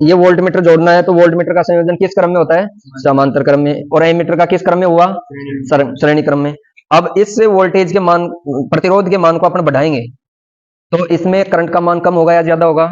ये volt meter जोड़ना है तो वोल्ट मीटर का संयोजन किस क्रम में होता है? समांतर क्रम में। और एमीटर का किस क्रम में हुआ? श्रेणी क्रम में। अब इस वोल्टेज के मान, प्रतिरोध के मान को अपन बढ़ाएंगे तो इसमें करंट का मान कम होगा या ज्यादा होगा?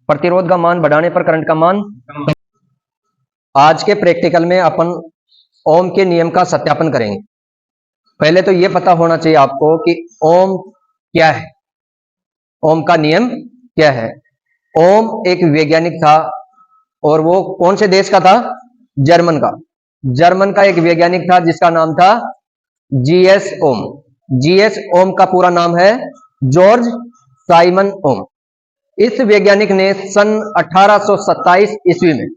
प्रतिरोध का मान बढ़ाने पर करंट का मान कम। आज के प्रैक्टिकल में अपन ओम के नियम का सत्यापन करेंगे। पहले तो यह पता होना चाहिए आपको कि ओम क्या है, ओम का नियम क्या है। ओम एक वैज्ञानिक था और वो कौन से देश का था? जर्मन का। जर्मन का एक वैज्ञानिक था जिसका नाम था जीएस ओम। जीएस ओम का पूरा नाम है जॉर्ज साइमन ओम। इस वैज्ञानिक ने सन 1827 ईस्वी में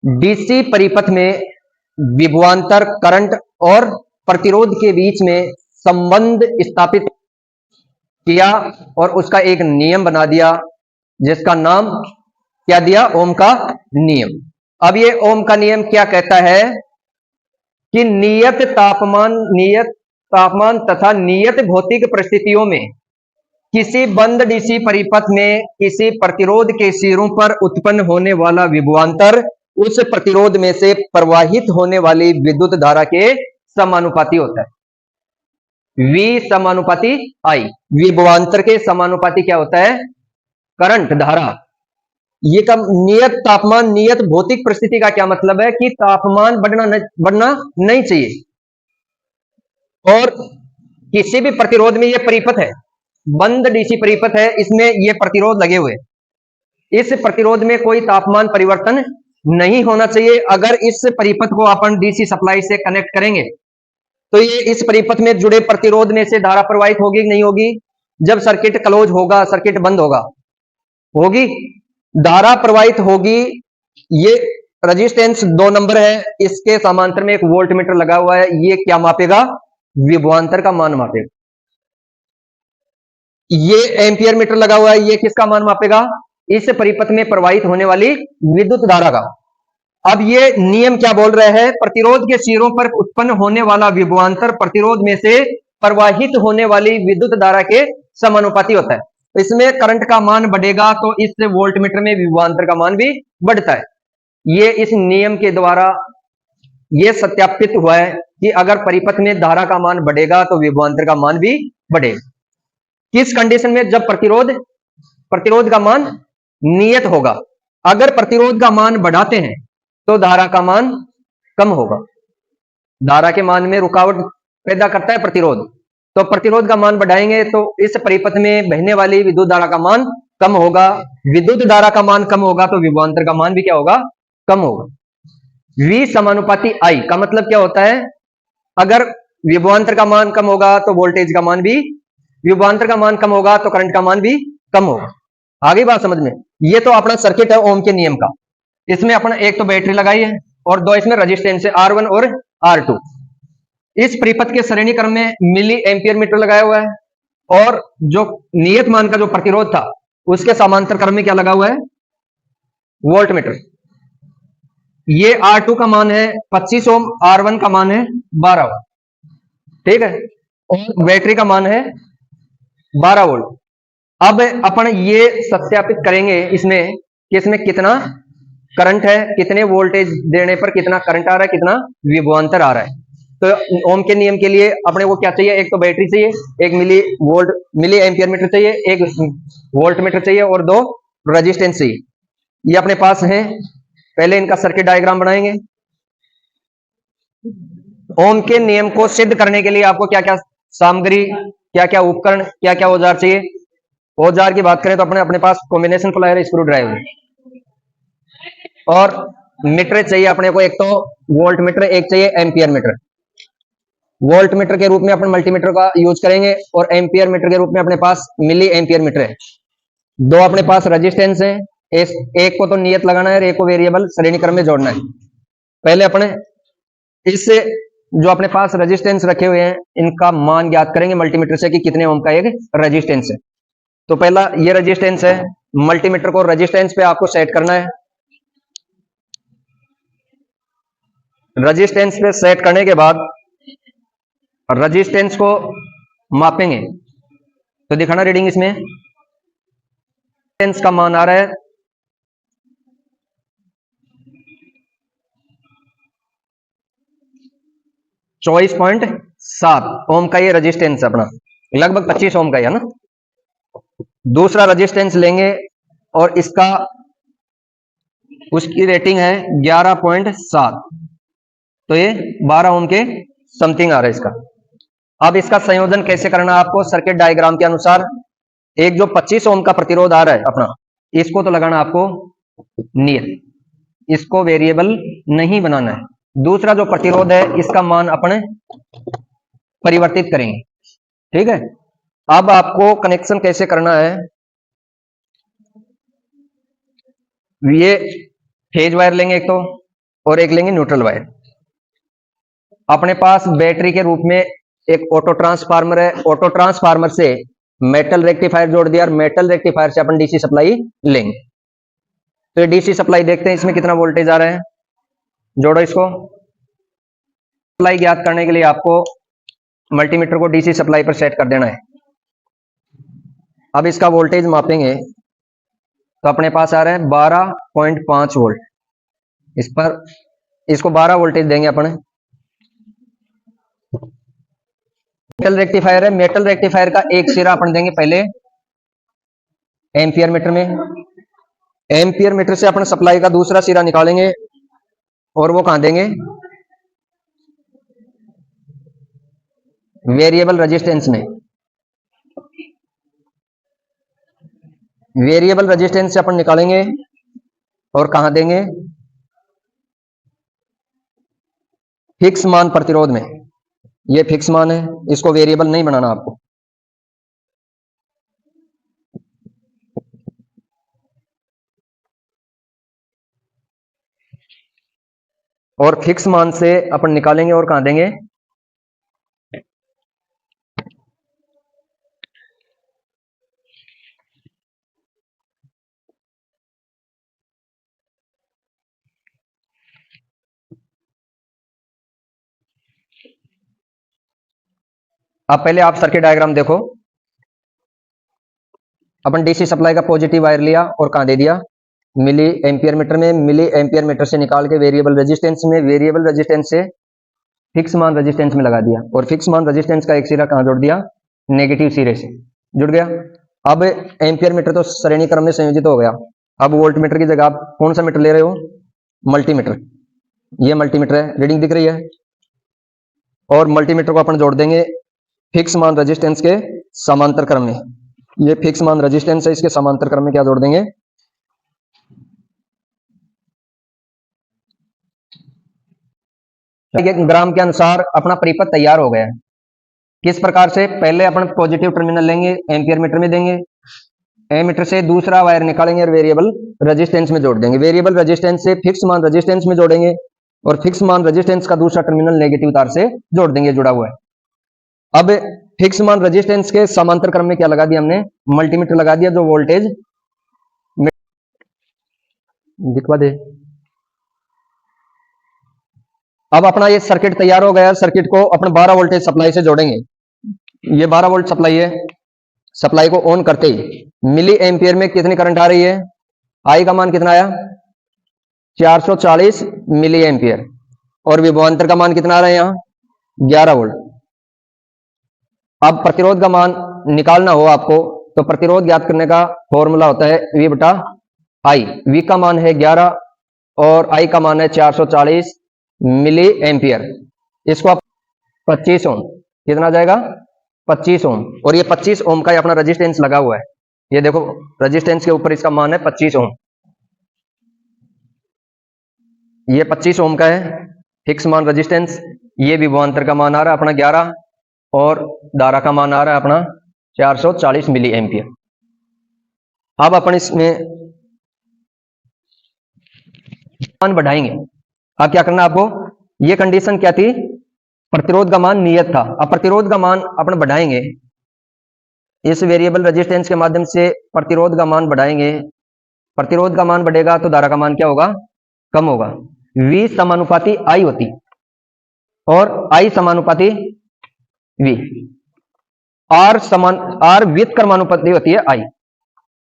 डीसी परिपथ में विभवांतर, करंट और प्रतिरोध के बीच में संबंध स्थापित किया और उसका एक नियम बना दिया जिसका नाम क्या दिया? ओम का नियम। अब ये ओम का नियम क्या कहता है कि नियत तापमान तथा नियत भौतिक परिस्थितियों में किसी बंद डीसी परिपथ में किसी प्रतिरोध के सिरों पर उत्पन्न होने वाला विभवांतर उस प्रतिरोध में से प्रवाहित होने वाली विद्युत धारा के समानुपाती होता है। V समानुपाती I। विभवांतर के समानुपाती क्या होता है? करंट, धारा। ये कब नियत तापमान, नियत भौतिक परिस्थिति का क्या मतलब है कि तापमान बढ़ना नहीं चाहिए। और किसी भी प्रतिरोध में ये परिपथ है, बंद डीसी परिपथ है, इसमें ये प्रतिरोध लगे हुए, इस प्रतिरोध में कोई तापमान परिवर्तन नहीं होना चाहिए। अगर इस परिपथ को अपन डीसी सप्लाई से कनेक्ट करेंगे तो ये इस परिपथ में जुड़े प्रतिरोध में से धारा प्रवाहित होगी कि नहीं होगी? जब सर्किट क्लोज होगा, सर्किट बंद होगा, होगी, धारा प्रवाहित होगी। ये रेजिस्टेंस 2 नंबर है, इसके समांतर में एक वोल्ट मीटर लगा हुआ है, ये क्या मापेगा? विभवांतर का मान मापेगा। ये एम्पियर मीटर लगा हुआ है, ये किसका मान मापेगा? इस परिपथ में प्रवाहित होने वाली विद्युत धारा का। अब ये नियम क्या बोल रहे हैं? प्रतिरोध के सिरों पर उत्पन्न होने वाला विभवांतर प्रतिरोध में से प्रवाहित होने वाली विद्युत धारा के समानुपाती होता है। तो इसमें करंट का मान बढ़ेगा तो इस वोल्टमीटर में विभवांतर का मान भी बढ़ता है। ये इस नियम के द्वारा यह सत्यापित हुआ है कि अगर परिपथ में धारा का मान बढ़ेगा तो विभवांतर का मान भी बढ़ेगा। किस कंडीशन में? जब प्रतिरोध का मान नियत होगा। अगर प्रतिरोध का मान बढ़ाते हैं तो धारा का मान कम होगा। धारा के मान में रुकावट पैदा करता है प्रतिरोध, तो प्रतिरोध का मान बढ़ाएंगे तो इस परिपथ में बहने वाली विद्युत धारा का मान कम होगा। विद्युत धारा का मान कम होगा तो विभवांतर का मान भी क्या होगा? कम होगा। V समानुपाती I का मतलब क्या होता है? अगर विभवांतर का मान कम होगा तो वोल्टेज का मान भी, विभवांतर का मान कम होगा तो करंट का मान भी कम होगा। आगे बात समझ में? ये तो अपना सर्किट है ओम के नियम का। इसमें अपन एक तो बैटरी लगाई है और 2 इसमें रेजिस्टेंस है R1 और R2। इस परिपथ के श्रेणी क्रम में मिली एम्पियर मीटर लगाया हुआ है और जो नियत मान का जो प्रतिरोध था उसके समांतर क्रम में क्या लगा हुआ है? Volt meter. ये R2 का मान है 25 ओम, R1 का मान है 12 ओम, ठीक है, और बैटरी का मान है 12 वोल्ट। अब अपन ये सत्यापित करेंगे इसमें कि इसमें कितना करंट है, कितने वोल्टेज देने पर कितना करंट आ रहा है, कितना विभवांतर आ रहा है। तो ओम के नियम के लिए अपने को क्या चाहिए? एक तो बैटरी चाहिए, एक मिली एम्पियर मीटर चाहिए, एक वोल्ट मीटर चाहिए और 2 रेजिस्टेंस चाहिए। ये अपने पास है। पहले इनका सर्किट डायग्राम बनाएंगे। ओम के नियम को सिद्ध करने के लिए आपको क्या क्या सामग्री, क्या क्या उपकरण, क्या क्या औजार चाहिए? औजार की बात करें तो अपने पास कॉम्बिनेशन प्लायर, स्क्रू ड्राइवर और मीटर चाहिए अपने को। एक तो वोल्ट मीटर, एक चाहिए एम्पियर मीटर। वोल्ट मीटर के रूप में अपन मल्टीमीटर का यूज करेंगे और एम्पियर मीटर के रूप में अपने पास मिली एम्पियर मीटर है। 2 अपने पास रेजिस्टेंस है, एक को तो नियत लगाना है और एक को वेरिएबल श्रेणी क्रम में जोड़ना है। पहले अपने इससे जो अपने पास रेजिस्टेंस रखे हुए हैं इनका मान ज्ञात करेंगे मल्टीमीटर से कि कितने ओम का एक रेजिस्टेंस है। तो पहला ये रेजिस्टेंस है, मल्टीमीटर को रेजिस्टेंस पे आपको सेट करना है। रेजिस्टेंस पे सेट करने के बाद रेजिस्टेंस को मापेंगे तो दिखाना रीडिंग। इसमें रेजिस्टेंस का मान आ रहा है 24.7 ओम का ये रेजिस्टेंस अपना, लगभग 25 ओम का है ना। दूसरा रेजिस्टेंस लेंगे और इसका उसकी रेटिंग है 11.7, तो ये 12 ओम के समथिंग आ रहा है इसका। अब इसका संयोजन कैसे करना है आपको सर्किट डायग्राम के अनुसार। एक जो 25 ओम का प्रतिरोध आ रहा है अपना, इसको तो लगाना आपको नियत, इसको वेरिएबल नहीं बनाना है। दूसरा जो प्रतिरोध है इसका मान अपने परिवर्तित करेंगे, ठीक है। अब आपको कनेक्शन कैसे करना है, ये फेज वायर लेंगे एक तो, और एक लेंगे न्यूट्रल वायर। अपने पास बैटरी के रूप में एक ऑटो ट्रांसफार्मर है, ऑटो ट्रांसफार्मर से मेटल रेक्टिफायर जोड़ दिया, और मेटल रेक्टिफायर से अपन डीसी सप्लाई लेंगे। तो ये डीसी सप्लाई देखते हैं इसमें कितना वोल्टेज आ रहा है, जोड़ो इसको। सप्लाई ज्ञात करने के लिए आपको मल्टीमीटर को डीसी सप्लाई पर सेट कर देना है। अब इसका वोल्टेज मापेंगे तो अपने पास आ रहा है 12.5 वोल्ट। इस पर इसको 12 वोल्टेज देंगे अपन। मेटल रेक्टिफायर है, मेटल रेक्टिफायर का एक सिरा अपन देंगे पहले एम्पियर मीटर में। एम्पियर मीटर से अपन सप्लाई का दूसरा सिरा निकालेंगे और वो कहां देंगे, वेरिएबल रेजिस्टेंस में। वेरिएबल रेजिस्टेंस से अपन निकालेंगे और कहां देंगे, फिक्स मान प्रतिरोध में। ये फिक्स मान है, इसको वेरिएबल नहीं बनाना आपको। और फिक्स मान से अपन निकालेंगे और कहां देंगे, अब पहले आप सर्किट डायग्राम देखो। अपन डीसी सप्लाई का पॉजिटिव वायर लिया और कहां दे दिया, मिली एम्पियर मीटर में। मिली एम्पियर मीटर से निकाल के वेरिएबल रेजिस्टेंस में, वेरिएबल रेजिस्टेंस से फिक्स मान रेजिस्टेंस में लगा दिया, और फिक्स मान रेजिस्टेंस का एक सिरा कहां जोड़ दिया, नेगेटिव सिरे से जुड़ गया। अब एम्पियर मीटर तो श्रेणी क्रम में संयोजित हो गया। अब वोल्ट मीटर की जगह आप कौन सा मीटर ले रहे हो, मल्टीमीटर। ये मल्टीमीटर है, रीडिंग दिख रही है। और मल्टीमीटर को अपन जोड़ देंगे फिक्स मान रेजिस्टेंस के समांतर क्रम में। ये फिक्स मान रेजिस्टेंस है, इसके समांतर क्रम में क्या जोड़ देंगे, ग्राम के अनुसार अपना परिपथ तैयार हो गया है। किस प्रकार से, पहले अपन पॉजिटिव टर्मिनल लेंगे, एम्पियर मीटर में देंगे, एमीटर से दूसरा वायर निकालेंगे और वेरिएबल रेजिस्टेंस में जोड़ देंगे। वेरिएबल रेजिस्टेंस से फिक्स मान रेजिस्टेंस में जोड़ेंगे, और फिक्स मान रेजिस्टेंस का दूसरा टर्मिनल नेगेटिव तार से जोड़ देंगे, जुड़ा हुआ है। अब फिक्स मान रेजिस्टेंस के समांतर क्रम में क्या लगा दिया हमने, मल्टीमीटर लगा दिया, जो वोल्टेज दिखवा दे। अब अपना ये सर्किट तैयार हो गया। सर्किट को अपन 12 वोल्टेज सप्लाई से जोड़ेंगे। ये 12 वोल्ट सप्लाई है। सप्लाई को ऑन करते ही मिली एम्पियर में कितनी करंट आ रही है, आई का मान कितना आया, 440 मिली एम्पियर, और विभवांतर का मान कितना आ रहा है यहाँ, 11 वोल्ट। अब प्रतिरोध का मान निकालना हो आपको, तो प्रतिरोध ज्ञात करने का फॉर्मूला होता है V बटा आई। V का मान है 11 और I का मान है 440 मिली एम्पियर। इसको आप 25 ओम, कितना आ जाएगा, 25 ओम। और ये 25 ओम का अपना रेजिस्टेंस लगा हुआ है। ये देखो रेजिस्टेंस के ऊपर इसका मान है 25 ओम। ये 25 ओम का है फिक्स मान रेजिस्टेंस। ये विभवांतर का मान आ रहा है अपना 11, और धारा का मान आ रहा है अपना 440 मिली एम्पियर। अब अपन इसमें मान बढ़ाएंगे। अब क्या करना आपको, ये कंडीशन क्या थी, प्रतिरोध का मान नियत था। अब प्रतिरोध का मान अपन बढ़ाएंगे, इस वेरिएबल रेजिस्टेंस के माध्यम से प्रतिरोध का मान बढ़ाएंगे। प्रतिरोध का मान बढ़ेगा तो धारा का मान क्या होगा, कम होगा। V समानुपाती I होती, और I समानुपाती V। R व्युत्क्रमानुपाती होती है I।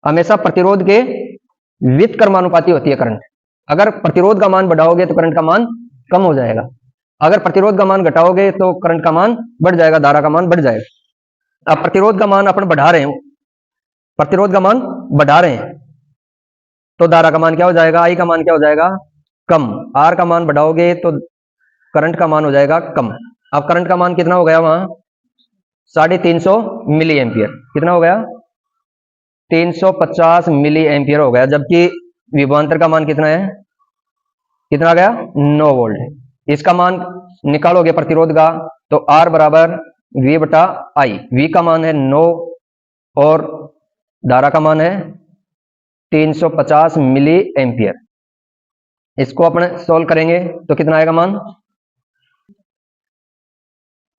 हमेशा प्रतिरोध के व्युत्क्रमानुपाती होती है करंट। अगर प्रतिरोध का मान बढ़ाओगे तो करंट का मान कम हो जाएगा। अगर प्रतिरोध का मान घटाओगे तो करंट का मान बढ़ जाएगा, धारा का मान बढ़ जाएगा। अब प्रतिरोध का मान अपन बढ़ा रहे हैं, प्रतिरोध का मान बढ़ा रहे हैं, तो धारा का मान क्या हो जाएगा, आई का मान क्या हो जाएगा, कम। आर का मान बढ़ाओगे तो करंट का मान हो जाएगा कम। अब करंट का मान कितना हो गया वहां, 350 मिली एम्पियर। कितना हो गया, 350 मिली एम्पियर हो गया, जबकि विभवांतर का मान कितना है, कितना आ गया, 9 वोल्ट। इसका मान निकालोगे प्रतिरोध का, तो आर बराबर वी बटा आई। वी का मान है 9 और धारा का मान है 350 मिली एम्पियर। इसको अपने सोल्व करेंगे तो कितना आएगा मान।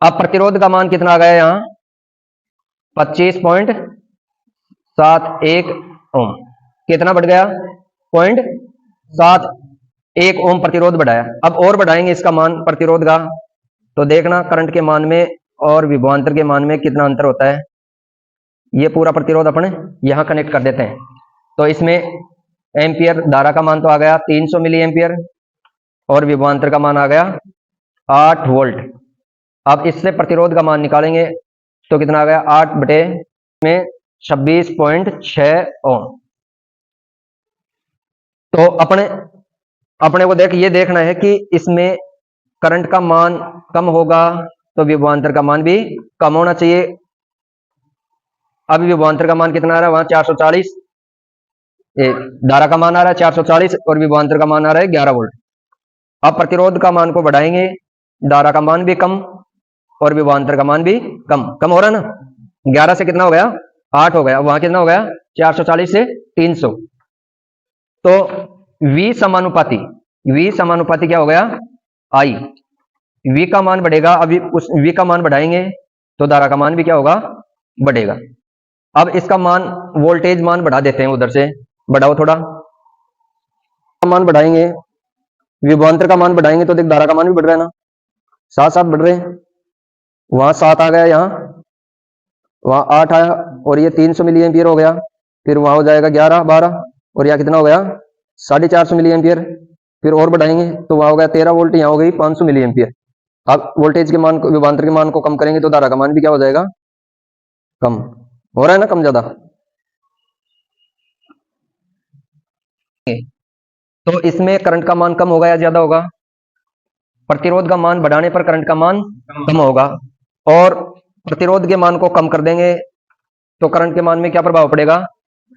अब प्रतिरोध का मान कितना आ गया यहां, 25.71 ओम। कितना बढ़ गया, 0.71 ओम प्रतिरोध बढ़ाया। अब और बढ़ाएंगे इसका मान प्रतिरोध का, तो देखना करंट के मान में और विभवांतर के मान में कितना अंतर होता है। ये पूरा प्रतिरोध अपने यहां कनेक्ट कर देते हैं, तो इसमें एम्पियर धारा का मान तो आ गया 300 मिली एम्पियर और विभवांतर का मान आ गया 8 वोल्ट। अब इससे प्रतिरोध का मान निकालेंगे तो कितना आ गया, 8 बटे में 26.6 ओम। तो अपने को ये देखना है कि इसमें करंट का मान कम होगा तो विभवांतर का मान भी कम होना चाहिए। अभी विभवांतर का मान कितना आ रहा है वहां 440, धारा का मान आ रहा है 440 और विभवांतर का मान आ रहा है 11 वोल्ट। अब प्रतिरोध का मान को बढ़ाएंगे, धारा का मान भी कम और विभवांतर का मान भी कम हो रहा है ना। 11 से कितना हो गया, 8 हो गया, वहां कितना हो गया 440 से 300। तो V समानुपाती क्या हो गया, I। V का मान बढ़ेगा, अभी उस V का मान बढ़ाएंगे तो धारा का मान भी क्या होगा, बढ़ेगा। अब इसका मान वोल्टेज मान बढ़ा देते हैं, उधर से बढ़ाओ थोड़ा, मान बढ़ाएंगे, विभवांतर का मान बढ़ाएंगे तो देख धारा का मान भी बढ़ रहा है ना, साथ साथ बढ़ रहे हैं। वहां 7 आ गया, यहाँ वहां 8 आया और ये 300 मिली एम्पियर हो गया। फिर वहां हो जाएगा 11 12 और यहाँ कितना हो गया 450 मिली एम्पियर। फिर और बढ़ाएंगे तो वहां हो गया 13 वोल्ट, यहाँ हो गई 500 मिली एम्पियर। अब वोल्टेज के मान को, विभवांतर के मान को कम करेंगे तो धारा का मान भी क्या हो जाएगा, कम हो रहा है ना, कम ज्यादा। तो इसमें करंट का मान कम होगा या ज्यादा होगा, प्रतिरोध का मान बढ़ाने पर करंट का मान कम होगा और प्रतिरोध के मान को कम कर देंगे तो करंट के मान में क्या प्रभाव पड़ेगा,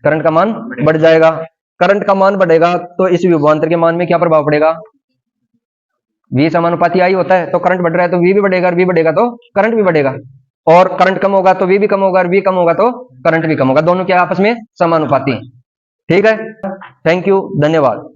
करंट का मान बढ़ जाएगा। करंट का मान बढ़ेगा तो इस विभवांतर के मान में क्या प्रभाव पड़ेगा, V समानुपाती I होता है, तो करंट बढ़ रहा है तो V भी बढ़ेगा और V बढ़ेगा तो करंट भी बढ़ेगा। और करंट कम होगा तो V भी कम होगा और V कम होगा तो करंट भी कम होगा, दोनों क्या आपस में समानुपाती। ठीक है, थैंक यू, धन्यवाद।